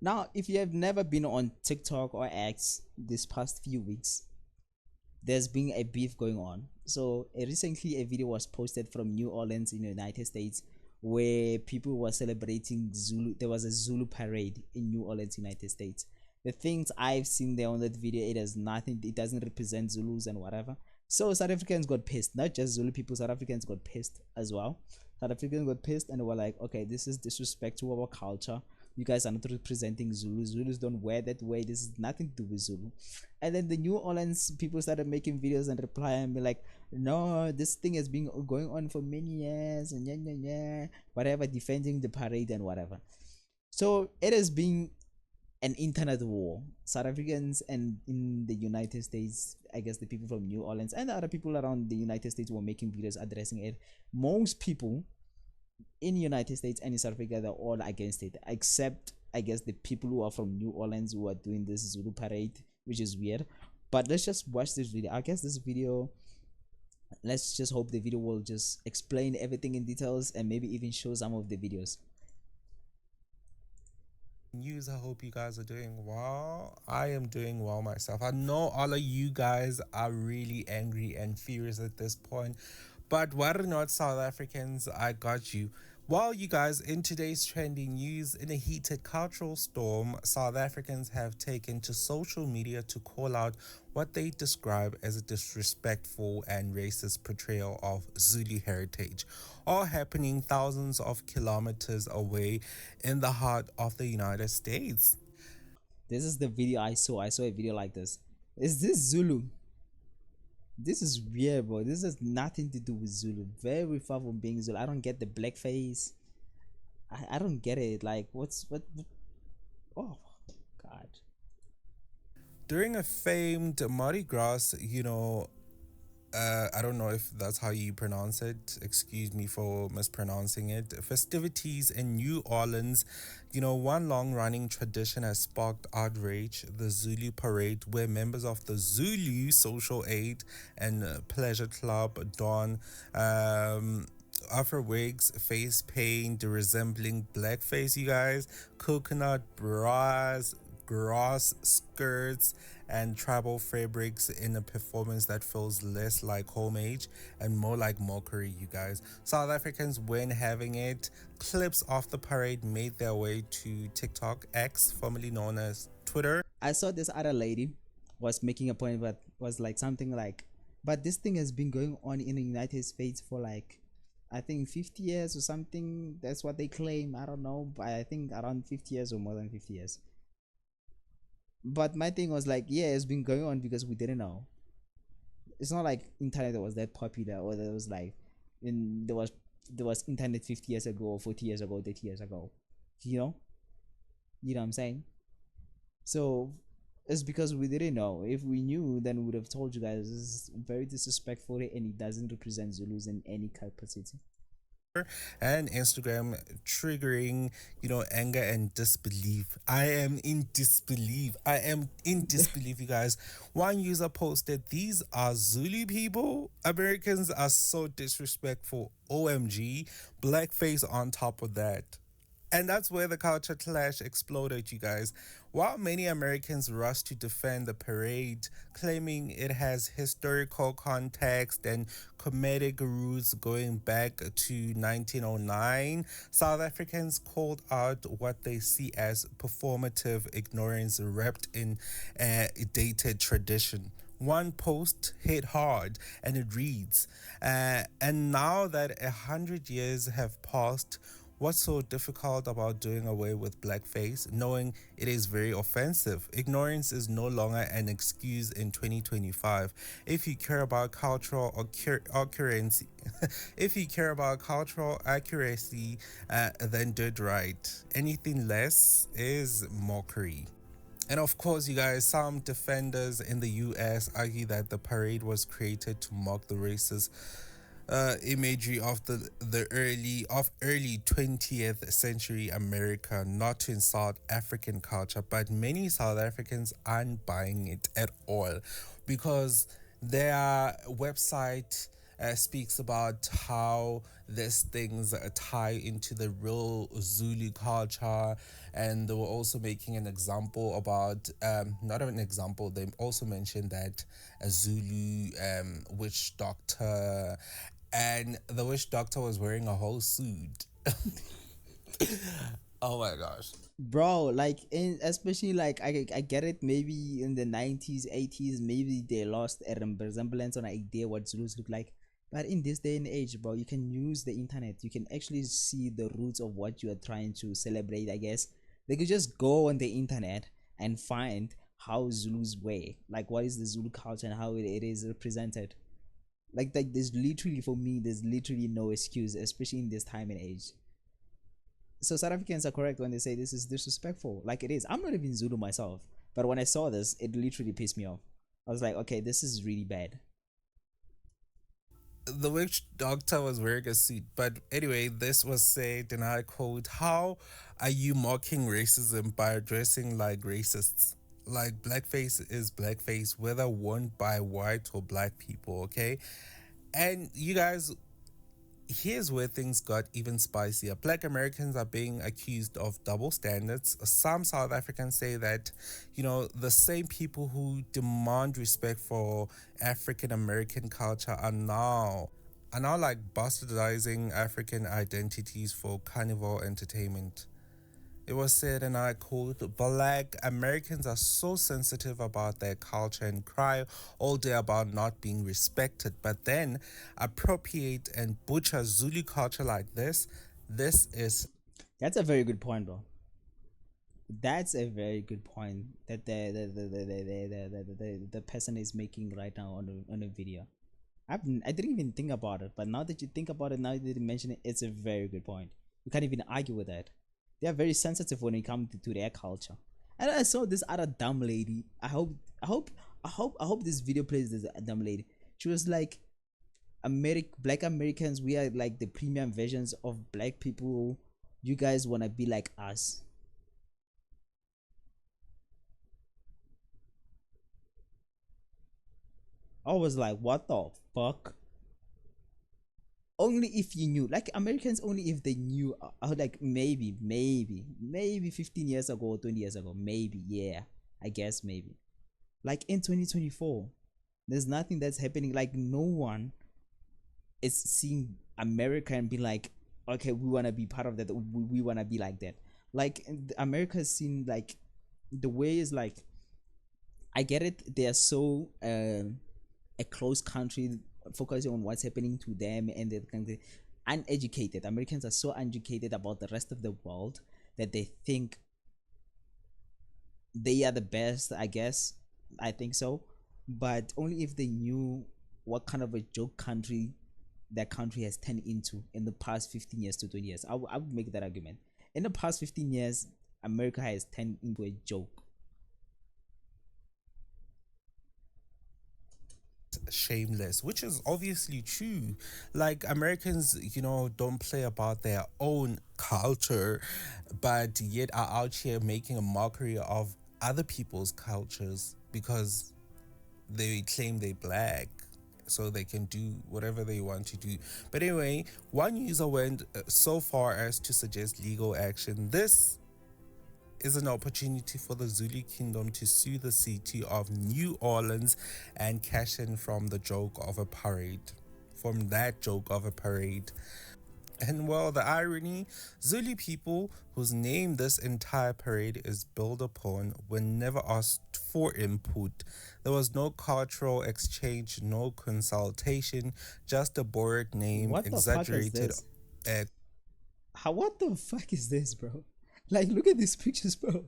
Now, if you have never been on TikTok or X this past few weeks, there's been a beef going on. So recently a video was posted from New Orleans in the United States where people were celebrating Zulu. There was a Zulu parade in New Orleans, United States. The things I've seen there on that video, it has nothing, it doesn't represent Zulus and whatever. So South Africans got pissed, not just Zulu people, South Africans got pissed as well. South Africans got pissed and they were like, okay, this is disrespect to our culture. You guys are not representing Zulu. Zulus don't wear that way. This is nothing to do with Zulu. And then the New Orleans people started making videos and reply and be like, no, this thing has been going on for many years and whatever, defending the parade and whatever. So it has been an internet war. South Africans and in the United States, I guess the people from New Orleans and the other people around the United States were making videos addressing it. Most people in the United States and in South Africa, they're all against it, except I guess the people who are from New Orleans who are doing this Zulu parade, which is weird. But let's just watch this video. I guess this video, let's just hope the video will just explain everything in details and maybe even show some of the videos. News. I hope you guys are doing well. I am doing well myself. I know all of you guys are really angry and furious at this point, but worry not, South Africans, I got you. Well, you guys, in today's trending news, in a heated cultural storm, South Africans have taken to social media to call out what they describe as a disrespectful and racist portrayal of Zulu heritage, all happening thousands of kilometers away in the heart of the United States. This is the video I saw. I saw a video like this. Is this Zulu? This is weird, bro. This has nothing to do with Zulu. Very far from being Zulu. I don't get the blackface. I don't get it. Like, what? Oh, God. During a famed Mardi Gras, I don't know if that's how you pronounce it. Excuse me for mispronouncing it. Festivities in New Orleans, one long running tradition has sparked outrage. The Zulu parade, where members of the Zulu Social Aid and Pleasure Club don afro wigs, face paint resembling blackface, you guys, coconut bras, grass skirts, and tribal fabrics in a performance that feels less like homage and more like mockery, you guys. South Africans, when having it, clips of the parade made their way to TikTok, X, formerly known as Twitter. I saw this other lady was making a point, but was like something like, but this thing has been going on in the United States for like, I think 50 years or something. That's what they claim. I don't know, but I think around 50 years or more than 50 years. But my thing was like, yeah, it's been going on because we didn't know. It's not like internet was that popular, or there was like, there was internet 50 years ago, or 40 years ago, 30 years ago. You know, you know what I'm saying? So it's because we didn't know. If we knew, then we would have told you guys. This is very disrespectful, and it doesn't represent Zulus in any capacity. And Instagram, triggering, anger and disbelief. I am in disbelief. I am in disbelief, you guys. One user posted, "These are Zulu people. Americans are so disrespectful. OMG. Blackface on top of that." And that's where the culture clash exploded, you guys. While many Americans rushed to defend the parade, claiming it has historical context and comedic roots going back to 1909, South Africans called out what they see as performative ignorance wrapped in dated tradition. One post hit hard and it reads, and now that 100 years have passed, what's so difficult about doing away with blackface, knowing it is very offensive? Ignorance is no longer an excuse in 2025. If you care about cultural accuracy, if you care about cultural accuracy, then do it right. Anything less is mockery. And of course, you guys, some defenders in the US argue that the parade was created to mock the racist imagery of the early 20th century America, not to insult African culture. But many South Africans aren't buying it at all, because their website speaks about how these things tie into the real Zulu culture. And they were also making an example about, not an example, they also mentioned that a Zulu witch doctor, and the witch doctor was wearing a whole suit. Oh my gosh. Bro, like in especially like I get it, maybe in the 90s 80s maybe they lost a resemblance on idea what Zulus look like, but in this day and age, bro, you can use the internet, you can actually see the roots of what you are trying to celebrate. I guess they could just go on the internet and find how Zulus wear, like what is the Zulu culture and how it is represented. Like there's literally, for me, there's literally no excuse, especially in this time and age. So South Africans are correct when they say this is disrespectful. Like it is. I'm not even Zulu myself, but when I saw this, it literally pissed me off. I was like, okay, this is really bad. The witch doctor was wearing a suit. But anyway, this was said, and I quote, "How are you mocking racism by dressing like racists? Like, blackface is blackface, whether worn by white or black people, okay?" And you guys, here's where things got even spicier. Black Americans are being accused of double standards. Some South Africans say that, the same people who demand respect for African American culture are now like bastardizing African identities for carnival entertainment. It was said, and I quote, "Black Americans are so sensitive about their culture and cry all day about not being respected, but then appropriate and butcher Zulu culture like this. This is That's a very good point, bro. That's a very good point that the person is making right now on a video. I didn't even think about it, but now that you think about it, now that you mention it, it's a very good point. You can't even argue with that. They are very sensitive when it comes to their culture. And I saw this other dumb lady. I hope this video plays this dumb lady. She was like, Black Americans, we are like the premium versions of black people. You guys wanna be like us. I was like, what the fuck? Only if you knew, like Americans, only if they knew, like maybe 15 years ago or 20 years ago, maybe, yeah, I guess maybe. Like in 2024, there's nothing that's happening. Like no one is seeing America and be like, okay, we want to be part of that, we want to be like that. Like America's seen, like the way is like, I get it, they are so a closed country, focusing on what's happening to them, and they're kind of uneducated. Americans are so uneducated about the rest of the world that they think they are the best, I guess. I think so. But only if they knew what kind of a joke country that country has turned into in the past 15 years to 20 years. I would make that argument. In the past 15 years, America has turned into a joke. shameless," which is obviously true. Like, Americans, don't play about their own culture, but yet are out here making a mockery of other people's cultures because they claim they're black, so they can do whatever they want to do. But anyway, one user went so far as to suggest legal action. This is an opportunity for the Zulu Kingdom to sue the city of New Orleans and cash in from the joke of a parade. From that joke of a parade. And well, the irony, Zulu people whose name this entire parade is built upon were never asked for input. There was no cultural exchange, no consultation, just a borrowed name, What the fuck is exaggerated. this? Uh, What the fuck is this, bro? Like, look at these pictures, bro.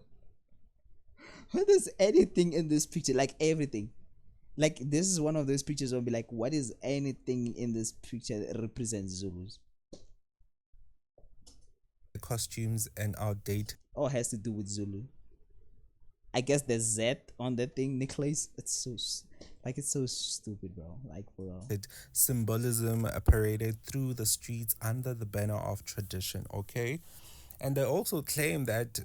What is anything in this picture? Like everything. Like this is one of those pictures where I'll be like, what is anything in this picture that represents Zulus? costumes and outdated Or has to do with Zulu? I guess the Z on that thing, Nicholas. Like it's so stupid, bro. Like bro. symbolism paraded through the streets under the banner of tradition, okay? And they also claim that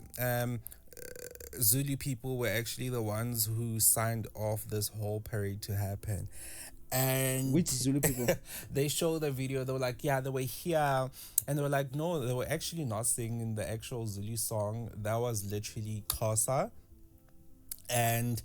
Zulu people were actually the ones who signed off this whole parade to happen. And Which Zulu people? they show the video. They were like, yeah, they were here, and they were like, no, they were actually not singing the actual Zulu song. That was literally Xhosa. And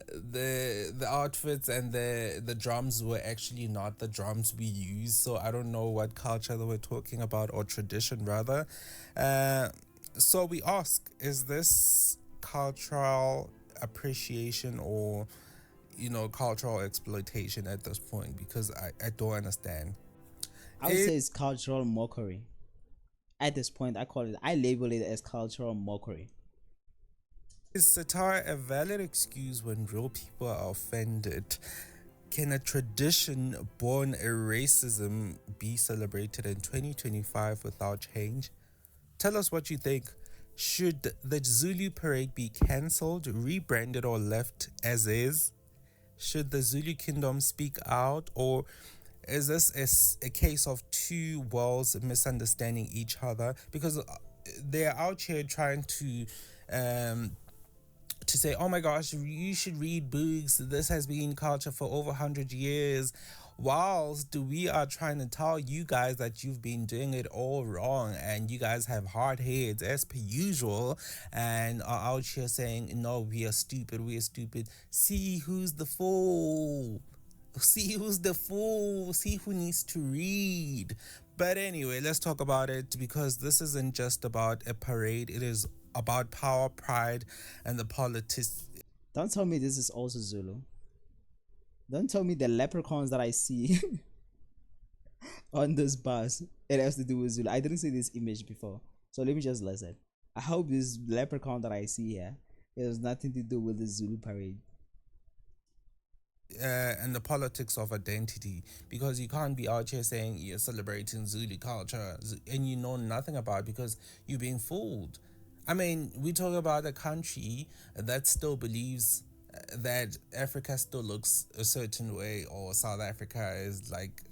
the outfits and the drums were actually not the drums we use. So I don't know what culture they were talking about, or tradition rather. uh, so we ask, is this cultural appreciation, or cultural exploitation at this point? Because I don't understand I would it. say it's cultural mockery. At this point, I label it as cultural mockery. Is satire a valid excuse when real people are offended? Can a tradition born in racism be celebrated in 2025 without change? Tell us what you think. Should the Zulu parade be cancelled, rebranded, or left as is? Should the Zulu kingdom speak out, or is this a case of two worlds misunderstanding each other? Because they're out here trying um, to say, oh my gosh, you should read books. This has been culture for over 100 years. Whilst we are trying to tell you guys that you've been doing it all wrong and you guys have hard heads as per usual, and are out here saying, no, we are stupid, we are stupid. See who's the fool. See who's the fool. See who needs to read. But anyway, let's talk about it, because this isn't just about a parade. It is about power, pride, and the politics. Don't tell me this is also Zulu. Don't tell me the leprechauns that I see on this bus, it has to do with Zulu. I didn't see this image before, so let me just listen. I hope this leprechaun that I see here, it has nothing to do with the Zulu parade. And the politics of identity, because you can't be out here saying you're celebrating Zulu culture and you know nothing about it, because you're being fooled. I mean, we talk about a country that still believes that Africa still looks a certain way, or South Africa is like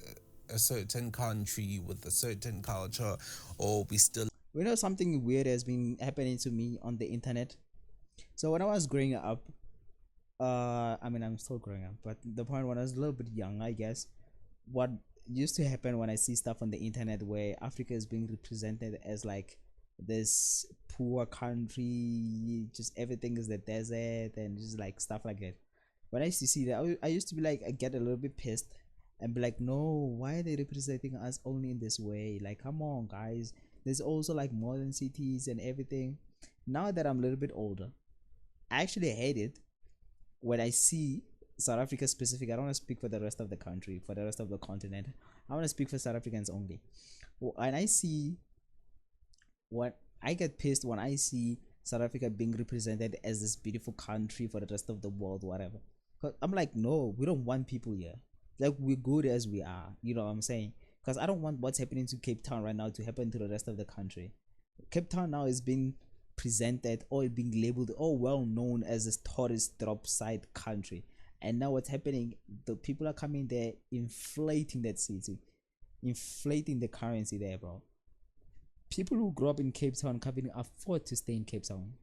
a certain country with a certain culture, or we still. You know, something weird has been happening to me on the internet. So when I was growing up, I mean, I'm still growing up, but the point when I was a little bit young, I guess, what used to happen when I see stuff on the internet where Africa is being represented as like this poor country, just everything is the desert and just like stuff like that. When I used to see that, I used to be like, I get a little bit pissed and be like, no, why are they representing us only in this way? Like, come on, guys. There's also like modern cities and everything. Now that I'm a little bit older, I actually hate it when I see South Africa specific. I don't want to speak for the rest of the country, for the rest of the continent. I want to speak for South Africans only. And I see what I get pissed when I see South Africa being represented as this beautiful country for the rest of the world, whatever. 'Cause I'm like, no, we don't want people here. Like, we're good as we are. You know what I'm saying? Because I don't want what's happening to Cape Town right now to happen to the rest of the country. Cape Town now is being presented or being labeled or well known as a tourist drop site country. And now what's happening? The people are coming there, inflating that city, inflating the currency there, bro. People who grow up in Cape Town can't even afford to stay in Cape Town,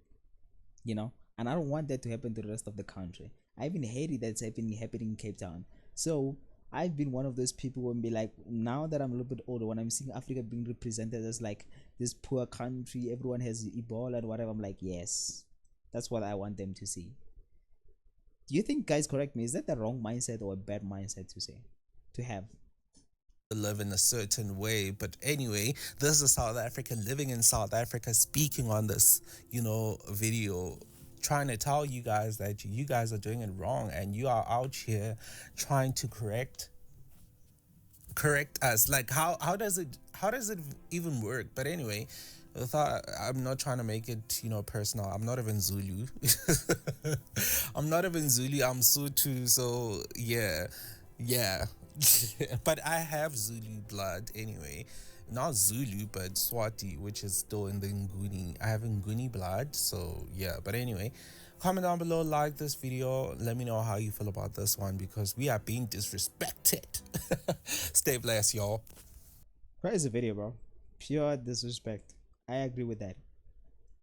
you know. And I don't want that to happen to the rest of the country. I even hate it that's happening in Cape Town. So I've been one of those people who be like, now that I'm a little bit older, when I'm seeing Africa being represented as like this poor country, everyone has Ebola and whatever, I'm like, yes, that's what I want them to see. Do you think, guys, correct me, is that the wrong mindset or a bad mindset to say, to have? Live in a certain way. But anyway, this is a South African living in South Africa speaking on this, video, trying to tell you guys that you guys are doing it wrong, and you are out here trying to correct us. Like, how does it even work? But anyway, I thought, I'm not trying to make it personal. I'm not even Zulu. I'm not even Zulu. I'm Sotho. So yeah. But I have Zulu blood anyway. Not Zulu, but Swati, which is still in the Nguni. I have Nguni blood, so yeah. But anyway, comment down below, like this video. Let me know how you feel about this one, because we are being disrespected. Stay blessed, y'all. Where is the video, bro? Pure disrespect. I agree with that.